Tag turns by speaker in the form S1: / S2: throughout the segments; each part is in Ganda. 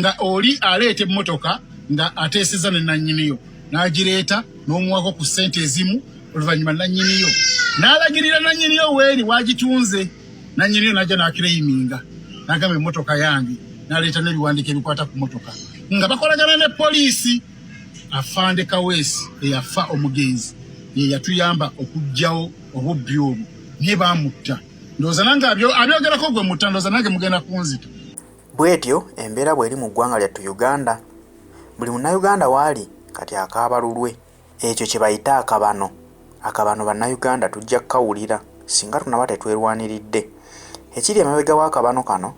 S1: nga oli aleete emmotoka nga ateeseza ne nannyiniyo n'agireeta n'omuwako ku ssente ezimu oluvannyuma nannyiniyo n'alagirira nannyiniyo weeri waagitunze nannyiniyo n'ajja n'akireyiminga n'agamba emmotoka yange n'aleeta n'ebiwandiiko ebikwata ku mmotoka nga bakolagana ne poliisi. Afande Kaweesi eyafa omugenzi ye yatuyamba okuggyawo obubbi obwo naye baamutta ndowooza nange abyogerako gwe mutta ndowooza nange mugenda kunzita.
S2: Bwetyo embeera bw'eri mu ggwanga lyattu Uganda. Buli munnayuganda waali kati akaabalulwe ekyo kye bayita akabano. Akabano bannayuganda tujja kukawulira singa tunaba tetwerwaniridde. Ekiri emabega w'akabano kano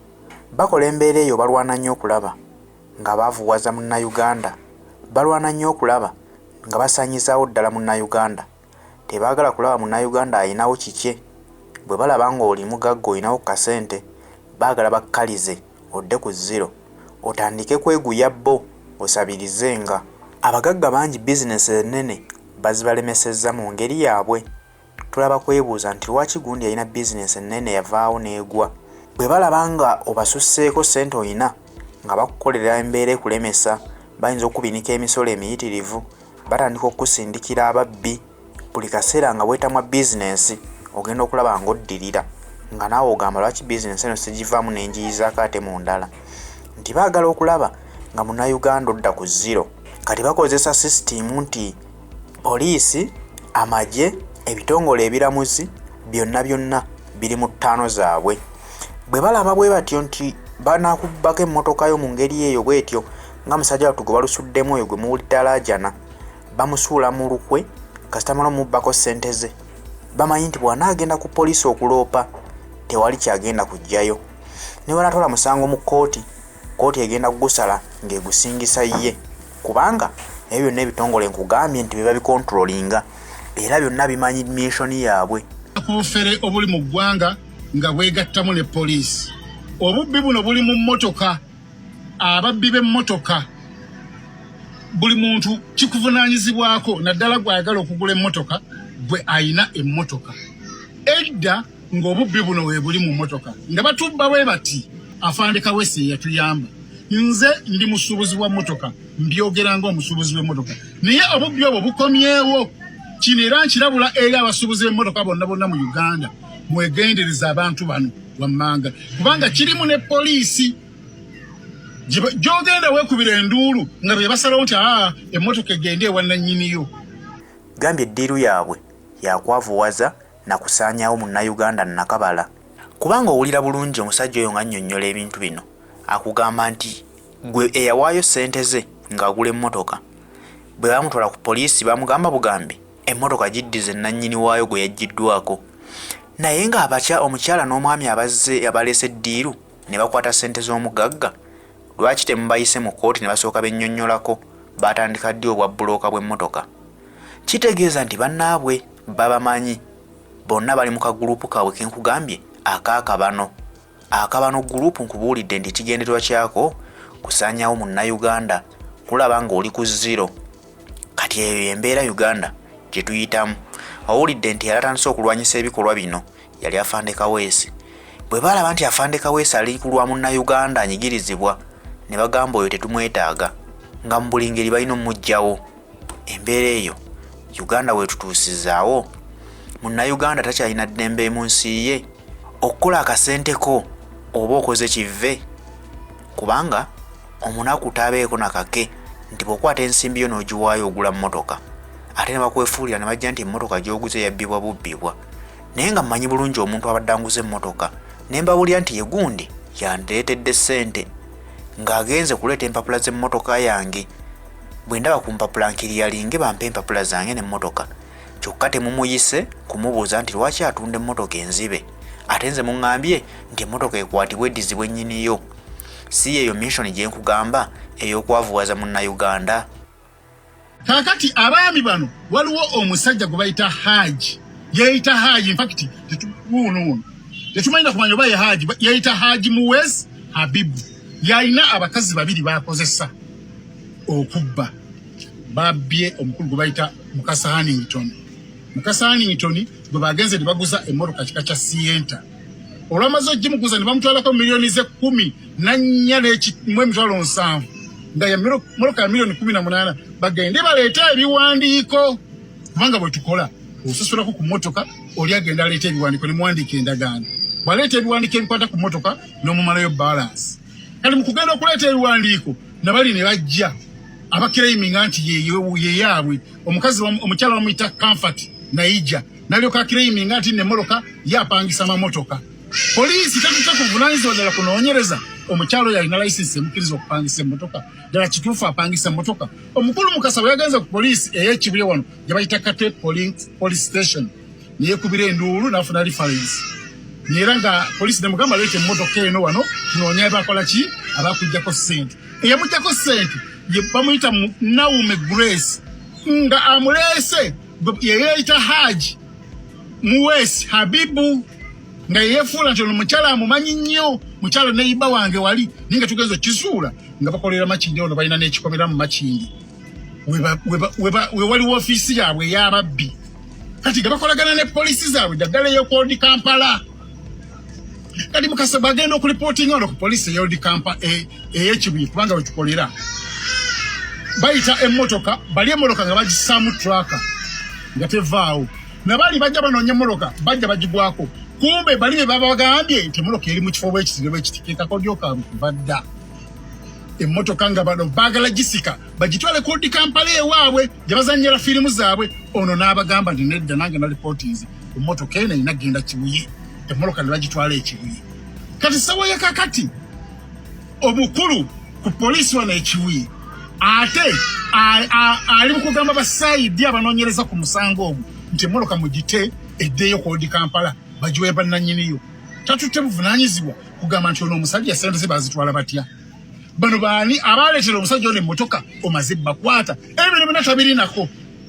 S2: bakola embeera eyo balwana nnyo okulaba nga baavuwaza munnayuganda. Balwana nnyo okulaba nga basaanyizaawo ddala munnayuganda. Tebaagala kulaba munnayuganda ayinawo kikye. Bwe balaba ng'oli mugagga olinawo kasente baagala bakkalize odde ku zero otandike kweguya bo osabirizenga. Abagagga bangi bizinesi ennene bazibalemesezza mu ngeri yaabwe. Tulaba kwebuuza nti lwaki gundi alina bizinesi ennene yavaawo n'egwa. Bwe balaba nga obasusseeko ssente olina nga bakukolera embeera ekulemesa bayinza okubinika emisolo emiyitirivu batandika okusindikira ababbi. Buli kaseera nga weetamwa bizinesi ogenda okulaba ng'oddirira nga naawe ogamba lwaki bizinesi eno sigivaamu n'enjiyizaako ate mu ndala. Nti baagala okulaba nga munnayuganda odda ku zero. Kati bakozesa sisitimu nti poliisi, amagye, ebitongole ebiramuzi byonna biri mu ttaano zaabwe. Bwe balaba bwe batyo nti banaakubbako emmotoka yo mu ngeri eyo bwetyo nga musajja wattu gwe balusuddemu oyo gwe muwulidde alaajana bamusuula mu lukwe kasita amala omubbako ssente ze. Bamanyi nti bw'anaagenda ku poliisi okuloopa tewali kyagenda kuggyayo. Ne bw'anaatwala musango mu kkooti egenda kugusala ng'egusingisa ye kubanga ebyo byonna ebitongole nkugambye nti biba bikontrolinga era byonna bimanyi mishoni yaabwe.
S1: Obufere obuli mu ggwanga nga bwegattamu ne poliisi. Obubbi buno buli mu mmotoka. Ababbi b'emmotoka buli muntu kikuvunaanyizibwako naddala gw'ayagala okugula emmotoka bwe ayina emmotoka. Edda ng'obubbi buno we buli mu mmotoka nga batubba bwe bati. Afande Kaweesi yatuyamba. Nze ndi musuubuzi wa mmotoka mbyogera ng'omusuubuzi w'emmotoka naye obubbi obwo bukomyewo. Kino era nkirabula eri abasuubuzi b'emmotoka bonna mu Uganda mwegendereza abantu bano wammanga kubanga kirimu ne poliisi gy'ogenda weekubira enduulu nga be basalawo nti emmotoka egende ewa nannyiniyo.
S2: Gambye eddiiru yaabwe yakwavuwaza na kusaanyaawo munnayuganda nakabala. Kubanga owulira bulungi omusajja oyo nga annyonnyola ebintu bino akugamba nti gwe eyawaayo ssente ze ng'agula emmotoka bwe bamutwala ku poliisi bamugamba bugambi emmotoka giddize nannyini waayo gwe yaggiddwako. Naye nga omukyala n'omwami abaleese eddiiru ne bakwata ssente z'omugagga lwaki temubayise mu kkooti ne basooka bennyonnyolako batandika ddi obwa bbulooka bw'emmotoka? Kitegeeza nti bannaabwe babamanyi bonna bali mu kaguruupu kaabwe ke nkugambye akaakabano. Akabano guruupu nkubuulidde nti kigendererwa kyako kusaanyaawo munnayuganda kulaba ng'oli ku zero. Kati eyo embeera Uganda gye tuyitamu. Owulidde nti yalatandise okulwanyisa ebikolwa bino yali Afande Kaweesi. Bwe balaba nti Afande Kaweesi ali ku lwa munnayuganda anyigirizibwa ne bagamba oyo tetumwetaaga nga mu buli ngeri balina ommuggyawo. Embeera eyo Uganda weetutuusizaawo. Munnayuganda takyalina ddembe mu nsi ye okukola akasenteko oba okoze kive kubanga omunaku taabeeko nakake nti bw'okwata ensimbi yo n'ogiwaayo ogula mmotoka ate ne bakwefuulira ne bajja nti emmotoka gy'oguze yabbibwa bubbibwa. Naye nga mmanyi bulungi omuntu abadde anguza emmotoka ne mbawulira nti ye gundi yandireetedde ssente ng'agenze kuleeta empapula z'emmotoka yange. Bwe ndaba ku mpapula nkiriyalinge bampe empapula zange n'emmotoka kyokka temumuyise kumubuuza nti lwaki atunda emmotoka enzibe ate nze muŋŋambye nti emmotoka ekwatibwa eddizibwa ennyiniyo. Si yeeyo mishoni gye nkugamba ey'okwavuwaza munnayuganda.
S1: Kaakati abaami bano waliwo omusajja gwe bayita Haaji. Yeeyita Haaji infacti tetumanyi kumanya oba ye Haaji yeeyita Haaji Muwezi Habibu. Yalina abakazi babiri bakozesa okubba. Babbye omukulu gwe bayita Mukasa Hannington. Mukasa Hannington gwe bagenze ne baguza emmotoka kika kya Sienta. Olwamaze ogimuguza ne bamutwalako miliyoni ze 10 nanyale mwe mtwalo nsanvu nga ya moloka milioni 18 bagende baleeta ebiwandiiko kubanga bwe tukola osusulako ku motoka oli agenda aleeta ebiwandiiko ne muwandiika endagaano bwaleeta ebiwandiiko ebikwata ku motoka n'omumalayo balance kati mu kugenda okuleeta ebiwandiiko nabali ne bajja abakiraiminga nti ye yaabwe omukazi omukyala bamuyita Comfort Naija nalyoka akiraiminga nti ne moloka yapangisa mamotoka poliisi tetutte kuvunaanyizibwa ddala kunoonyereza omukyalo yalina license emukiriza okupangisa emmotoka ddala kituufu apangisa emmotoka omukulu Mukasa bwe yagenze ku poliisi ey'Ekibulye wano gye bayita Kate police station neyeekubira enduulu n'afuna reference era nga poliisi ne mugamba leeta emmotoka eno wano tunoonya abakola ki abakuggyako ssente eyamuggyako ssente ye bamuyita Naume Grace nga amuleese yeyeeyita Haji Muwesi Habibu nga yefuula nti ono mukyala amumanyi nnyo mukyala neyiba wange wali ninga tugenza kisuula nga bakolera Makindi ono balina n'ekikomera mu Makindi we waliwo ofiisi yaabwe ey'ababbi kati nga bakolagana ne poliisi zaabwe ddagala ey'okwoldi Kampala kati Mukasa bagenda okulipootinga ono ku poliisi ey'oldi Kampala ey'Ekibulye kubanga we tukolera bayita emmotoka bali emmotoka nga bagisaamu traka nga tevaawo nabali bajja banoonya emmotoka bajja bagigwako kumbe bali be babagambye nti emmotoka eri mu kifo bw'ekitiro bw'ekiti kakodyo kaabwe kuva dda emmotoka nga bano baagala gisika bagitwale kodi Kampala ewaabwe gye bazannyira firimu zaabwe ono n'abagamba nti nedda nange na reportings emmotoka eno erina genda Kibuye emmotoka ne bagitwala Ekibuye kati sawa ya kakati omukulu ku poliisi wano Ekibuye ate ali mu kugamba basaidi abanoonyereza ku musango ogwo nti emmotoka mugite eddeeyo kodi Kampala bajiwe bannannyiniyo tatutte buvunaanyizibwa kugamba nti ono omusajja sente ze bazitwala batya bano baani abaleetera omusajja ono emmotoka omaze bakwata ebintu bina tabirinako